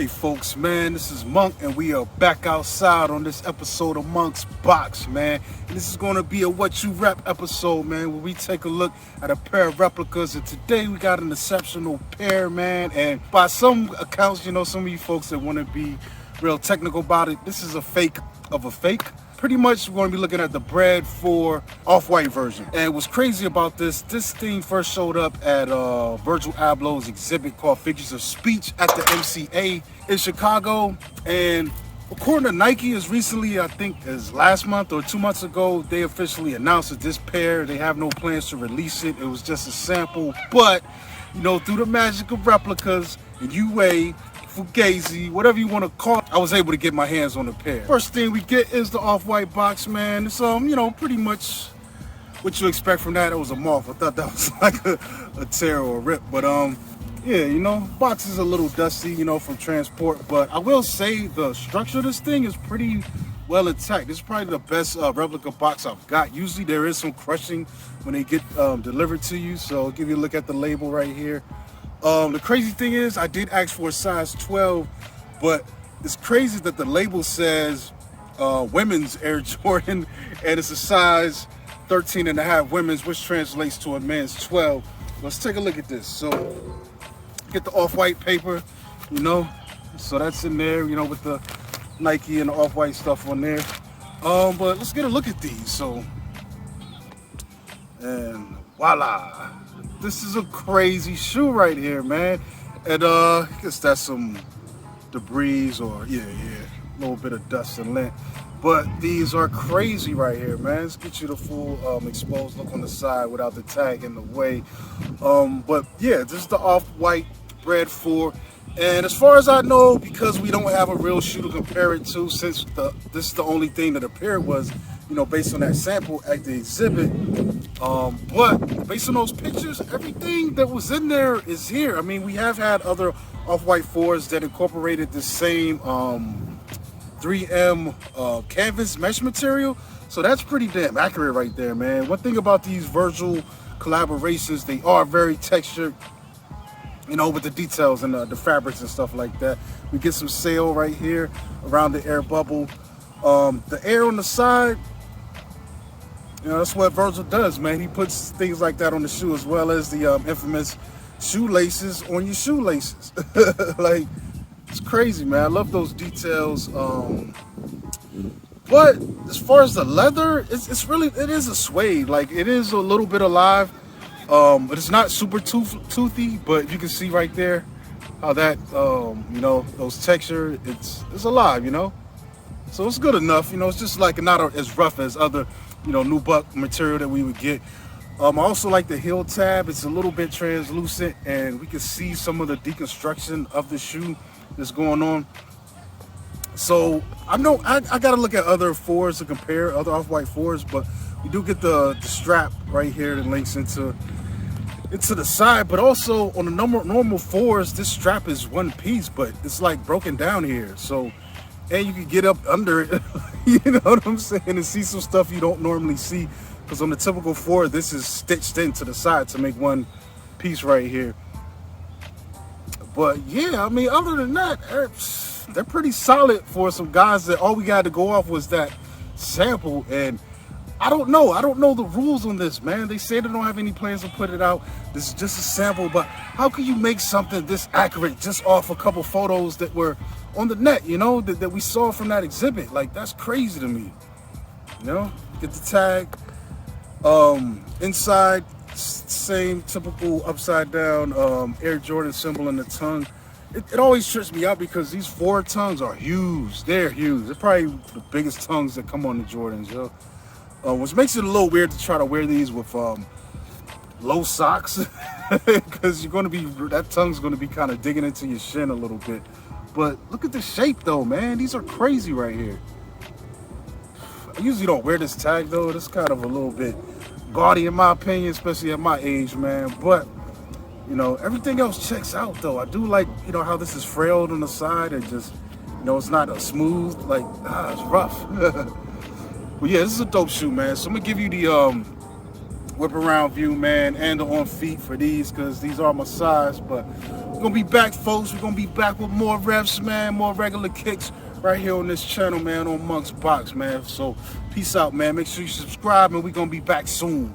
Hey folks, man, this is Monk and we are back outside on this episode of Monk's Box, man. And this is going to be a What You Rep episode, man, where we take a look at a pair of replicas. And today we got an exceptional pair, man. And by some accounts, you know, some of you folks that want to be real technical about it, this is a fake of a fake. Pretty much we're going to be looking at the BRED Off-White version. And what's crazy about this thing first showed up at Virgil Abloh's exhibit called Figures of Speech at the MCA in Chicago. And according to Nike, as recently, I think as last month or 2 months ago, they officially announced that this pair, they have no plans to release it. It was just a sample. But, you know, through the magic of replicas and UA, Fugazi, whatever you want to call it, I was able to get my hands on a pair. First thing we get is the Off-White box, man. It's you know, pretty much what you expect from that. It was a moth. I thought that was like a tear or a rip, but yeah, you know, box is a little dusty, you know, from transport, but I will say the structure of this thing is pretty well intact. This is probably the best replica box I've got. Usually there is some crushing when they get delivered to you, so I'll give you a look at the label right here. The crazy thing is I did ask for a size 12, but it's crazy that the label says women's Air Jordan and it's a size 13 and a half women's, which translates to a man's 12. Let's take a look at this. So get the Off-White paper, you know, so that's in there, you know, with the Nike and the Off-White stuff on there. But let's get a look at these. So, and voila. This is a crazy shoe right here, man. And I guess that's some debris or yeah, a little bit of dust and lint. But these are crazy right here, man. Let's get you the full exposed look on the side without the tag in the way. But yeah, this is the Off-White BRED 4. And as far as I know, because we don't have a real shoe to compare it to, since this is the only thing that appeared was, you know, based on that sample at the exhibit. But based on those pictures, everything that was in there is here. I mean, we have had other Off-White 4s that incorporated the same 3M canvas mesh material. So that's pretty damn accurate right there, man. One thing about these Virgil collaborations, they are very textured, you know, with the details and the fabrics and stuff like that. We get some sail right here around the air bubble. The air on the side, you know, that's what Virgil does, man. He puts things like that on the shoe, as well as the infamous shoelaces on your shoelaces. Like, it's crazy, man. I love those details. But as far as the leather, it is a suede. Like, it is a little bit alive, but it's not super toothy. But you can see right there how that, you know, those texture, it's alive, you know. So it's good enough, you know. It's just like not as rough as other, you know, nubuck material that we would get. I also like the heel tab. It's a little bit translucent, and we can see some of the deconstruction of the shoe that's going on. So I know I gotta look at other 4s to compare, other Off-White 4s, but we do get the strap right here that links into the side. But also on the normal 4s, this strap is one piece, but it's like broken down here. So, and you can get up under it, you know what I'm saying, and see some stuff you don't normally see. Because on the typical 4, this is stitched into the side to make one piece right here. But yeah, I mean, other than that, they're pretty solid for some guys that all we got to go off was that sample. And I don't know the rules on this, man. They say they don't have any plans to put it out. This is just a sample, but how can you make something this accurate just off a couple photos that were on the net, you know, that we saw from that exhibit? Like, that's crazy to me. You know, get the tag. Inside, same typical upside down Air Jordan symbol in the tongue. It always trips me out because these 4 tongues are huge. They're huge. They're probably the biggest tongues that come on the Jordans, yo. Which makes it a little weird to try to wear these with low socks, because that tongue's gonna be kind of digging into your shin a little bit. But look at the shape though, man. These are crazy right here. I usually don't wear this tag though. It's kind of a little bit gaudy in my opinion, especially at my age, man. But you know, everything else checks out though. I do like, you know, how this is frayed on the side and just, you know, it's not a smooth, like, it's rough. But yeah, this is a dope shoe, man. So I'm gonna give you the whip around view, man, and the on feet for these, because these are my size. But We're gonna be back, folks. We're gonna be back with more reps, man, more regular kicks right here on this channel, man, on Monk's Box, man. So peace out, man. Make sure you subscribe, and we're gonna be back soon.